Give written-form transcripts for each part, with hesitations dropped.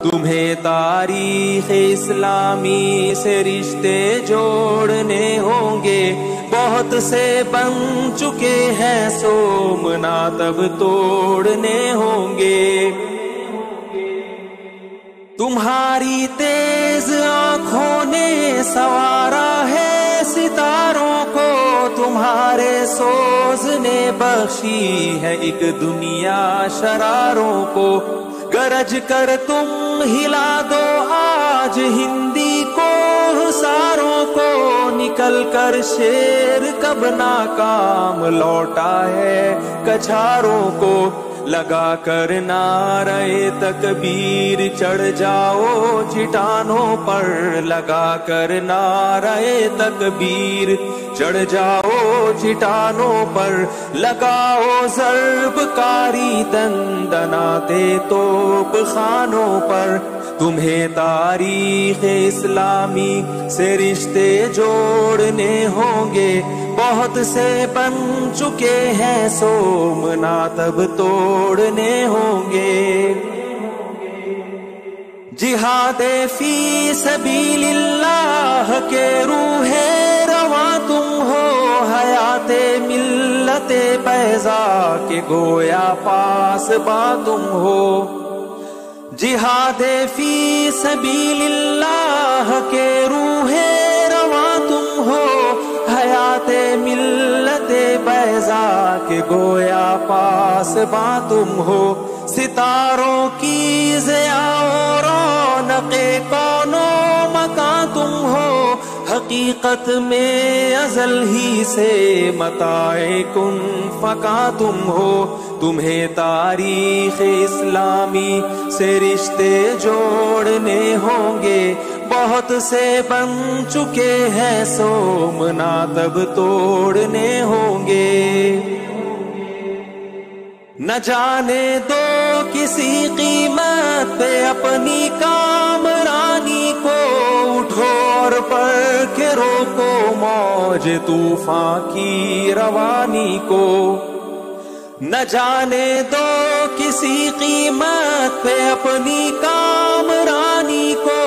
تمہیں تاریخ اسلامی سے رشتے جوڑنے ہوں گے، بہت سے بن چکے ہیں سومنات اب توڑنے ہوں گے۔ تمہاری تیز آنکھوں نے سنوارا ہے ستاروں کو، تمہارے سوز نے بخشی ہے ایک دنیا شراروں کو۔ گرج کر تم ہلا دو آج ہندی کو حصاروں کو، نکل کر شیر کب ناکام لوٹا ہے کچھاروں کو۔ لگا کر نعرہ تکبیر چڑھ جاؤ چٹانوں پر، لگا کر نعرہ تکبیر چڑھ جاؤ چٹانوں پر۔ لگاؤ ضرب کاری دندناتے توپ خانوں پر۔ تمہیں تاریخ اسلامی سے رشتے جوڑنے ہوں گے، بہت سے بن چکے ہیں سومنات اب توڑنے ہوں گے۔ جہاد فی سبیل اللہ کے روح رواں تم ہو، حیات ملت بیضا کے گویا پاسباں تم ہو۔ جہاد فی سبیل اللہ کے روح رواں تم ہو، حیات ملت بیضا کے گویا پاسباں تم ہو۔ ستاروں کی ضیاء و رونق کون و مکاں تم ہو، حقیقت میں ازل ہی سے متاع کن فکاں تم ہو۔ تمہیں تاریخ اسلامی سے رشتے جوڑنے ہوں گے، بہت سے بن چکے ہیں سومنات اب توڑنے ہوں گے۔ نہ جانے دو کسی قیمت پہ اپنی کامرانی کو، اٹھو اور پڑھ کے روکو موج طوفان کی روانی کو۔ نہ جانے دو کسی قیمت پہ اپنی کامرانی کو،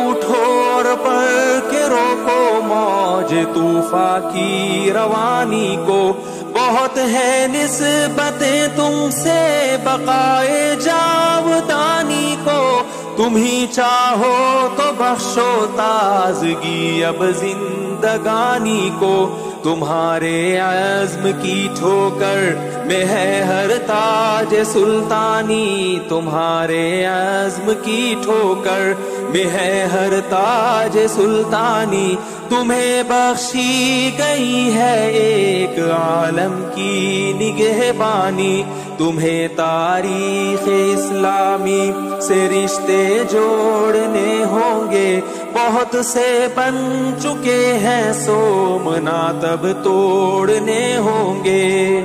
اٹھو اور پڑھ کے روکو موج طوفان کی روانی کو۔ بہت ہے نسبتیں تم سے بقائے جاودانی کو، تم ہی چاہو تو بخشو تازگی اب زندگانی کو۔ تمہارے عزم کی ٹھوکر میں ہے ہر تاج سلطانی، تمہارے عزم کی ٹھوکر میں ہے ہر تاج سلطانی۔ تمہیں بخشی گئی ہے ایک عالم کی نگہبانی، تمہیں تاریخ اسلامی سے رشتے جوڑنے ہوں گے، بہت سے بن چکے ہیں سومنات اب توڑنے ہوں گے۔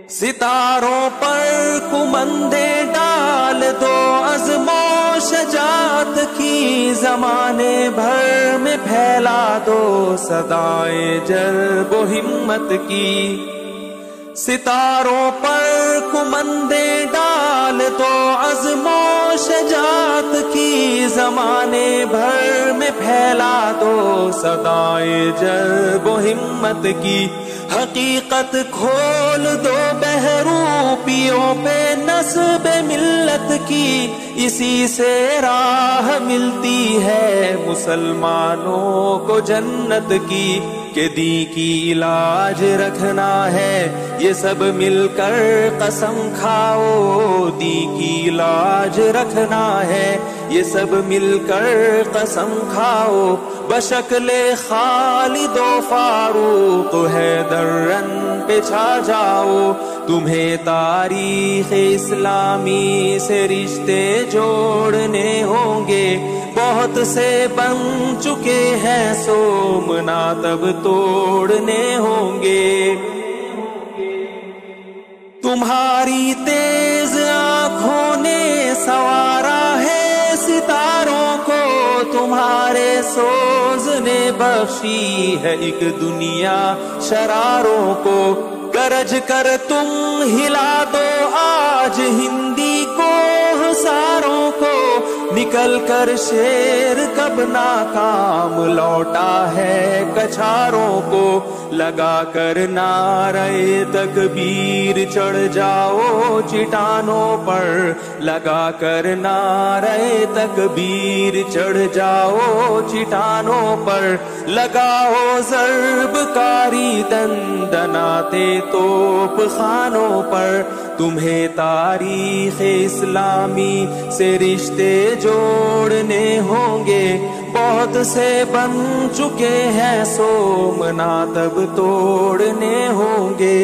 ستاروں پر کمندے ڈال دو عزم و شجاعت کی، زمانے بھر میں پھیلا دو صدائے جلب و ہمت کی۔ ستاروں پر کمندے ڈال دو عزم و شجاعت کی، زمانے بھر میں پھیلا دو صدائے جلب و ہمت کی۔ حقیقت کھول دو بہروپیوں پہ نسب ملت کی، اسی سے راہ ملتی ہے مسلمانوں کو جنت کی۔ کہ دی کی لاج رکھنا ہے یہ سب مل کر قسم کھاؤ، دی کی لاج رکھنا ہے یہ سب مل کر قسم کھاؤ۔ بشکل خالد و فاروق حیدر رن پہ چھا جاؤ، تمہیں تاریخ اسلامی سے رشتے جوڑنے ہوں گے، بہت سے بن چکے ہیں سومنات اب توڑنے ہوں گے۔ تمہاری تیز آنکھوں نے سنوارا ہے ستاروں کو، تمہارے سوز نے بخشی ہے ایک دنیا شراروں کو۔ گرج کر تم ہلا دو آج ہندی کو حصار نکل کر شیر کب ناکام لوٹا ہے کچھاروں کو لگا کر نعرہ تکبیر چڑھ جاؤ چٹانوں پر لگا کر نعرہ تکبیر چڑھ جاؤ چٹانوں پر لگاؤ ضرب کاری دندناتے توپ خانوں پر تمہیں تاریخ اسلامی سے رشتے جوڑنے ہوں گے بہت سے بن چکے ہیں سومنات اب توڑنے ہوں گے